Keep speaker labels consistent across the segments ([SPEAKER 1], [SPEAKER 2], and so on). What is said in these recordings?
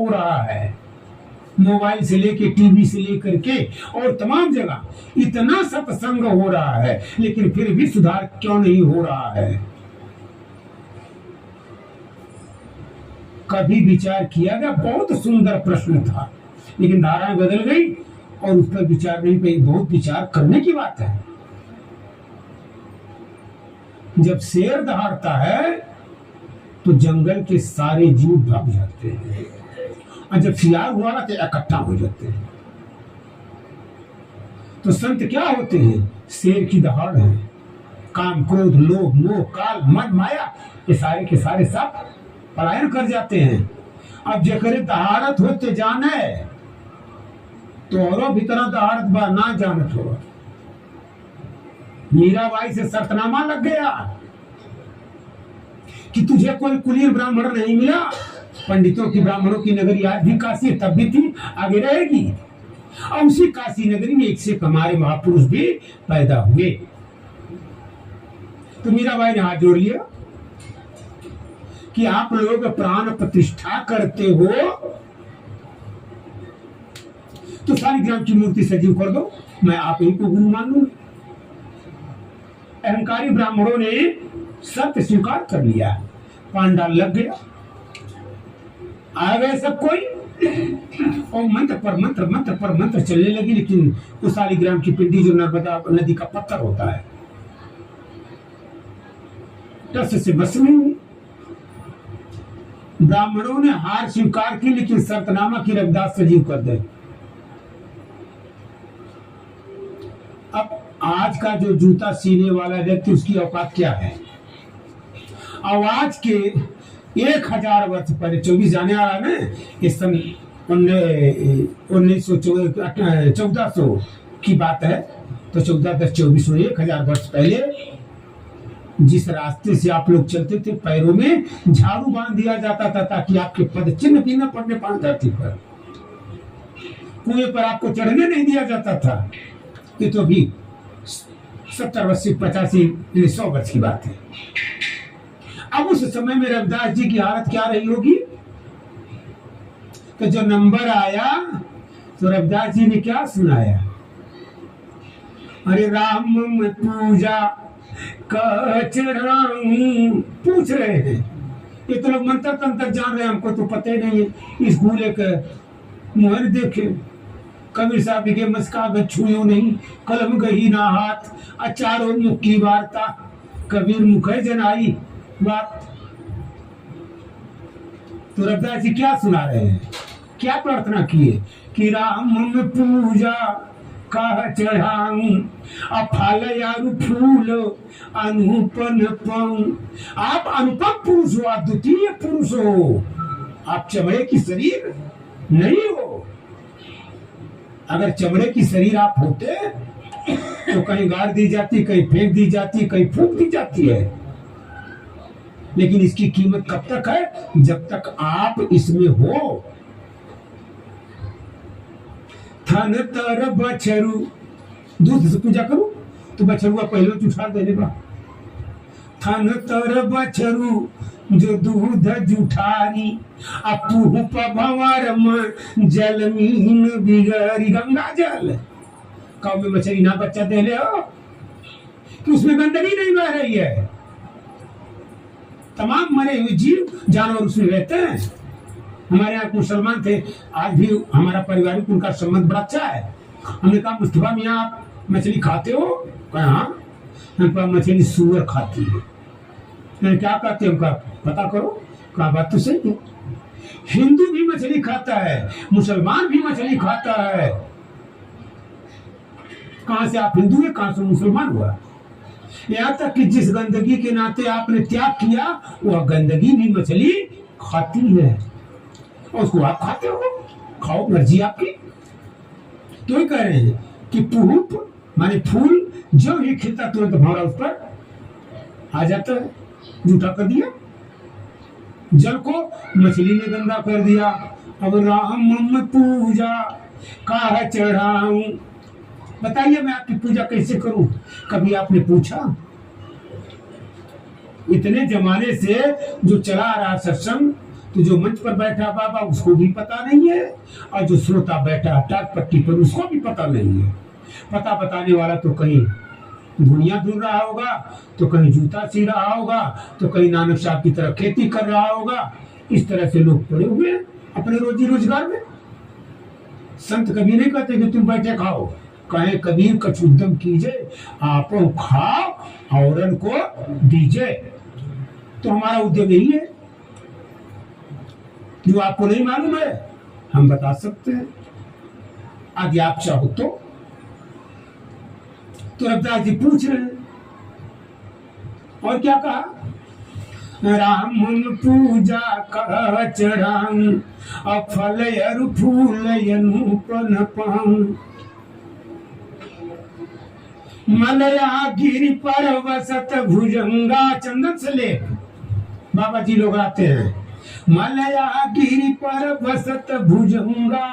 [SPEAKER 1] हो रहा है, मोबाइल से लेके टीवी से लेकर के और तमाम जगह इतना सत्संग हो रहा है, लेकिन फिर भी सुधार क्यों नहीं हो रहा है? कभी विचार किया गया? बहुत सुंदर प्रश्न था, लेकिन धाराएं बदल गई और उस पर विचार नहीं पे। बहुत विचार करने की बात है। जब शेर दहाड़ता है तो जंगल के सारे जीव भाग जाते हैं, और जब शिकार हुआ ना तो इकट्ठा हो जाते हैं। तो संत क्या होते हैं? शेर की दहाड़ है। काम, क्रोध, लोभ, मोह, काल, मन, माया, ये सारे के सारे सब पलायन कर जाते हैं। अब जेकरे दहाड़त होते जाने तो औरों भी तरह दहाड़त बा ना जानत हो। मीराबाई से शर्तनामा लग गया कि तुझे कोई कुलीन ब्राह्मण नहीं मिला। पंडितों की, ब्राह्मणों की नगरी आज भी काशी तब भी थी, आगे रहेगी। और उसी काशी नगरी में एक से हमारे महापुरुष भी पैदा हुए। तो मीराबाई ने हाथ जोड़ लिया कि आप लोग प्राण प्रतिष्ठा करते हो तो शालिग्राम की मूर्ति सजीव कर दो, मैं आप ही को गुरु मान लूंगी। अहंकारी ब्राह्मणों ने सत्य स्वीकार कर लिया। पांडाल लग गया, आ गए सब कोई, और मंत्र पर मंत्र, मंत्र पर मंत्र चलने लगी। लेकिन उस शालिग्राम की पिंडी जो नर्मदा नदी का पत्थर होता है, टस से बस नहीं हुई। ब्राह्मणों ने हार स्वीकार की, लेकिन शर्तनामा की रविदास सजीव कर दे। अब आज का जो जूता सीने वाला व्यक्ति, उसकी औकात क्या है? आज के 1000 वर्ष पहले, 24 जाने आ रहा है ना, इस सन 1400 की बात है, तो 14 10 24 1000 वर्ष पहले जिस रास्ते से आप लोग चलते थे, पैरों में झाड़ू बांध दिया जाता था ताकि आपके पद चिन्ह भी न पड़ने पाए धरती पर। कुएं पर आपको चढ़ने नहीं दिया जाता था। ये तो भी 70 80 85 100 वर्ष की बात है। अब उस समय में रविदास जी की हालत क्या रही होगी? तो जो नंबर आया तो रविदास जी ने क्या सुनाया? अरे राम में पूजा कचराऊं, पूछ रहे हैं। ये तो लोग मंत्र तंत्र जान रहे हैं, हमको तो पता ही नहीं है। स्कूल एक मुहर देखे, कबीर साहब के मस्का छुयो नहीं, कलम गही ना हाथ, अचारों मुख की वार्ता, कबीर मुखे जनाई बात। तो रविदास जी क्या सुना रहे हैं? क्या प्रार्थना किए कि राम में पूजा का चढ़ाऊं, फल यारु फूल अनुपन पाऊं। आप अनुपम पुरुष हो, आप द्वितीय पुरुष हो, आप चमड़े की शरीर नहीं हो। अगर चमड़े की शरीर आप होते तो कहीं गाड़ दी जाती, कहीं फेंक दी जाती, कहीं फूंक दी जाती है। लेकिन इसकी कीमत कब तक है? जब तक आप इसमें हो। थन तर बछरू, दूध से पूजा करूं तो बछरुआ पहले उठा देने बा। थन तर बछरू जो दूध जुठारी, अपूह भंवर में जल मीन बिगड़ी। गंगा जल कौ में मछली ना बच्चा दे ले हो कि उसमें गंदगी नहीं बह रही है। तमाम मरे हुए जीव जानवर उसमें रहते हैं। हमारे यहाँ मुसलमान थे, आज भी हमारा पारिवारिक उनका संबंध बड़ा अच्छा है। हमने कहा मुस्तफा मियाँ आप मछली खाते हो? कहा मछली सुअर खाती है। मैंने क्या कहते हैं? उनका पता करो। कहा बात तो सही है, हिंदू भी मछली खाता है, मुसलमान भी मछली खाता है। कहां से आप हिंदू है, कहां से मुसलमान हुआ? यहाँ तक कि जिस गंदगी के नाते आपने त्याग किया, वह गंदगी भी मछली खाती है और उसको आप खाते हो। खाओ, मर्जी आपकी। तो ही कह रहे हैं कि पुहुप माने फूल जो ही खिलता तुरंत भौरा उस पर आ जाता है। जूठा कर दिया, जल को मछली ने गंदा कर दिया। अब राम पूजा का चढ़ाऊं, बताइए मैं आपकी पूजा कैसे करूं? कभी आपने पूछा? इतने जमाने से जो चला आ रहा सत्संग, तो जो मंच पर बैठा बाबा उसको भी पता नहीं है, और जो श्रोता बैठा टाट पट्टी पर उसको भी पता नहीं है। पता बताने वाला तो कहीं दुनिया ढूंढ रहा होगा, तो कहीं जूता सी रहा होगा, तो कहीं नानक साहब की तरह खेती कर रहा होगा। इस तरह से लोग पड़े हुए हैं अपने रोजी रोजगार में। संत कभी नहीं कहते कि तुम बैठे खाओ, कहे कबीर कछु उद्यम कीजिए, आप खाओ औरन को दीजिए। तो हमारा उद्यम यही है, जो आपको नहीं मालूम है हम बता सकते हैं, आगे आप चाहो तो रविदास जी पूछ रहे हैं। और क्या कहा? राम पूजा कह चढ़ाऊं, फल अरु फूल अनुपन पाऊं, मलया गिरि पर वसत भुजंगा। चंदन से ले बाबा जी लोग आते हैं। मलया गिरि पर वसत भुजंगा,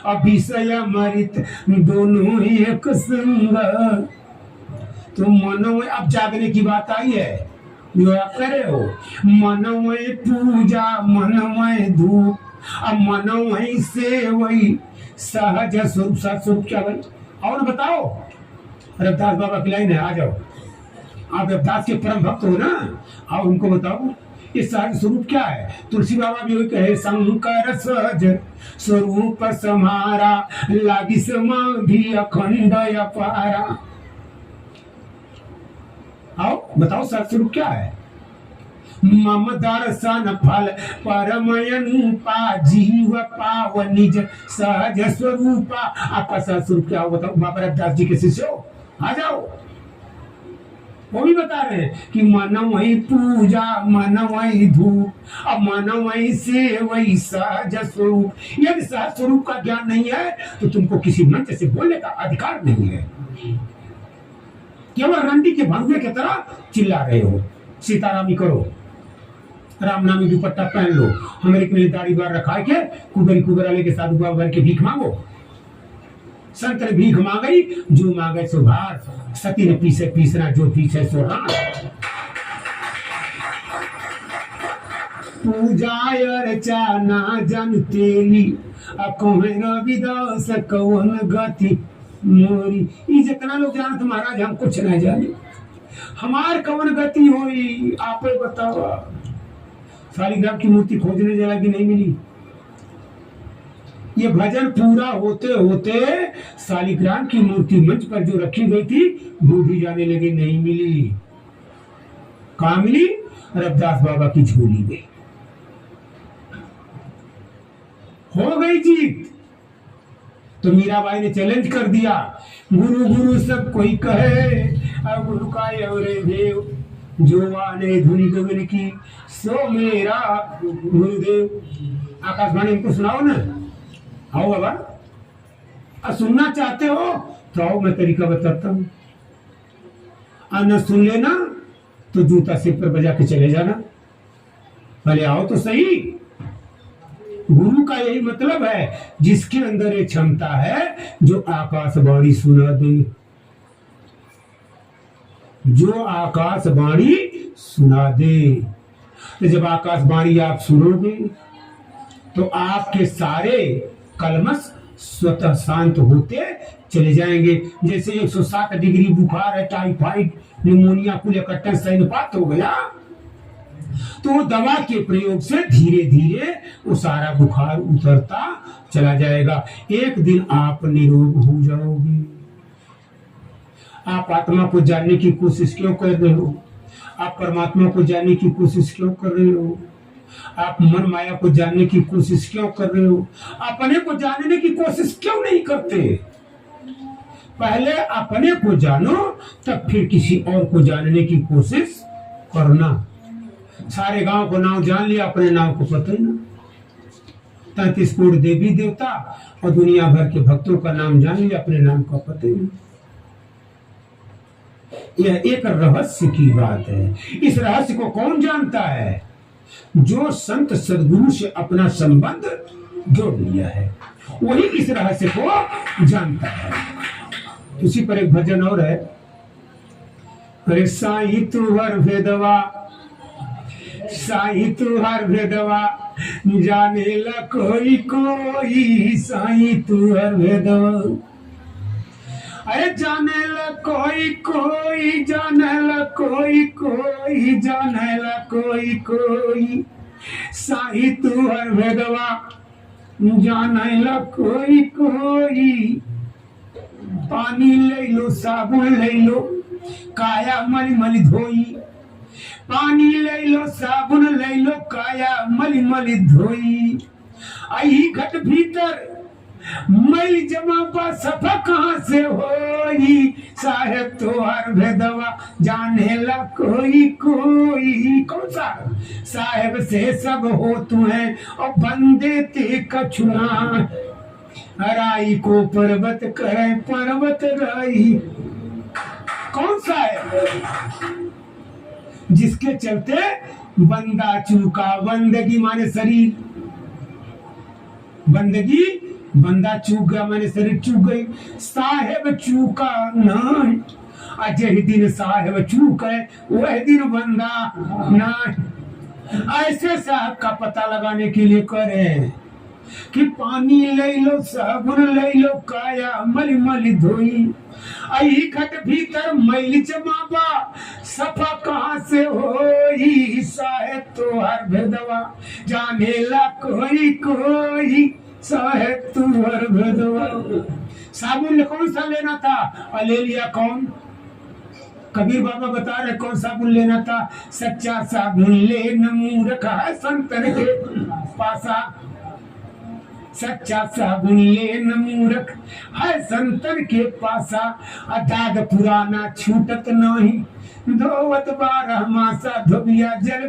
[SPEAKER 1] अभिषय मरित दोनों एक संग। तो मनोमय, अब जागने की बात आई है जो आप करे हो। मनोमय पूजा मनोमय धूप, अब मनोमय से वही सहज स्वरूप। स्वरूप क्या भाई? और बताओ। रविदास बाबा की लाइन है, आ जाओ। आप रविदास के परम भक्त हो ना, आओ उनको बताओ ये सहज स्वरूप क्या है। तुलसी बाबा भी वही कहे, शंकर सहज स्वरूप समारा, लागी समाधि अखंड अपारा। आओ बताओ सहज स्वरूप क्या है। मम दर्शन फल परमयनुपा, जीव पाव निज सहज स्वरूपा। आपका सहज स्वरूप क्या हो बताओ। बाबा रविदास जी के शिष्य हो, आ जाओ। वो भी बता रहे हैं कि मनमय पूजा मनमय धूप, अब मनमय से वही सहज स्वरूप। यदि सहज स्वरूप का ज्ञान नहीं है तो तुमको किसी मंच से बोलने का अधिकार नहीं है। केवल रंडी के भंगुए की तरह चिल्ला रहे हो। सीतारामी करो, राम नामी दुपट्टा पहन लो, हमारे के लिए दाढ़ी बार रखा के कुबेरी कुबेराले के साथ भर के भीख मांगो। संत ने भीख मांगी, जो मांगे सो भार, सती ने पीछे पीसना, जो पीछे सो राम। पूजा अर्चना जन तेली, रविदास कौन गति मोरी। ये जितना लोग जानत महाराज हम कुछ नहीं जाने, हमार कौन गति होई आप बताओ। शालिग्राम की मूर्ति खोजने जरा कि नहीं मिली। ये भजन पूरा होते होते शालिग्राम की मूर्ति मंच पर जो रखी गई थी वो भी जाने लगी, नहीं मिली। कहां मिली? रविदास बाबा की झोली में। हो गई जीत। तो मीराबाई ने चैलेंज कर दिया, गुरु गुरु सब कोई कहे, अब गुरु का और देव, जो आने धुनी गगन की सो मेरा गुरुदेव। आकाशवाणी इनको सुनाओ ना। आओ बाबा, अब सुनना चाहते हो तो आओ, मैं तरीका बताता हूँ। न सुन लेना तो जूता सिर पर बजा के चले जाना। पहले आओ तो सही। गुरु का यही मतलब है, जिसके अंदर ये क्षमता है जो आकाशवाणी सुना दे, जो आकाशवाणी सुना दे। तो जब आकाशवाणी आप सुनोगे तो आपके सारे कलमश स्वतः शांत होते चले जाएंगे। जैसे 107 डिग्री बुखार है, टाइफाइड, निमोनिया, कुल इकट्ठा सैनपात हो गया, तो दवा के प्रयोग से धीरे धीरे वो सारा बुखार उतरता चला जाएगा। एक दिन आप निरोग हो जाओगे। आप आत्मा को जानने की कोशिश क्यों कर रहे हो? आप परमात्मा को जानने की कोशिश क्यों कर रहे हो? आप मन माया को जानने की कोशिश क्यों कर रहे हो? अपने को जानने की कोशिश क्यों नहीं करते? पहले अपने को जानो, तब फिर किसी और को जानने की कोशिश करना। सारे गांव को नाम जान लिया, अपने नाम को पता ही ना। 33 करोड़ देवी देवता और दुनिया भर के भक्तों का नाम जान लिया, अपने नाम का पता ही नहीं। यह एक रहस्य की बात है। इस रहस्य को कौन जानता है? जो संत सदगुरु से अपना संबंध जोड़ लिया है, वही इस रहस्य को जानता है। उसी पर एक भजन और है, अरे साई तू हर भेदवा, साई तू हर भेदवा, जाने ला कोई कोई साईं तू हर भेदवा। अरे जाने ला कोई कोई, जाने ला कोई कोई, जाने ला कोई कोई साईं तू हर भेदवा। जाने ला कोई कोई। पानी ले लो साबुन ले लो काया मली मली धोई। पानी ले लो साबुन ले लो काया मली मली धोई। आई घट भीतर मैल जमा पा सफा कहाँ से होई। साहेब तो हर भेदवा जाने ला कोई कोई। कौन सा साहेब से सब हो तू है और बंदे ते कछुना। राई को पर्वत करे पर्वत राई। कौन सा है जिसके चलते बंदा चूका। बंदगी माने शरीर, बंदगी बंदा चूक गया माने शरीर चूक गई। साहेब चूका नहीं, अजय दिन साहेब चूक है वह दिन बंदा नहीं। ऐसे साहब का पता लगाने के लिए करें कि पानी ले लो साबुन ले लो काया मली मली धोई। आई घट भीतर मैल जमाबा सफा कहाँ से होई। साहेब तो हर भेदवा जाने ला कोई कोई। साहेब तू हर भेदवा। साबुन कौन सा लेना था और ले लिया कौन। कबीर बाबा बता रहे कौन साबुन लेना था। सच्चा साबुन ले नमू रखा है संतन के पासा। सच्चा साबुन ले नमूरख है संतन के पासा। दाग पुराना छूटत नहीं धोवत बारह मासा धोबिया जल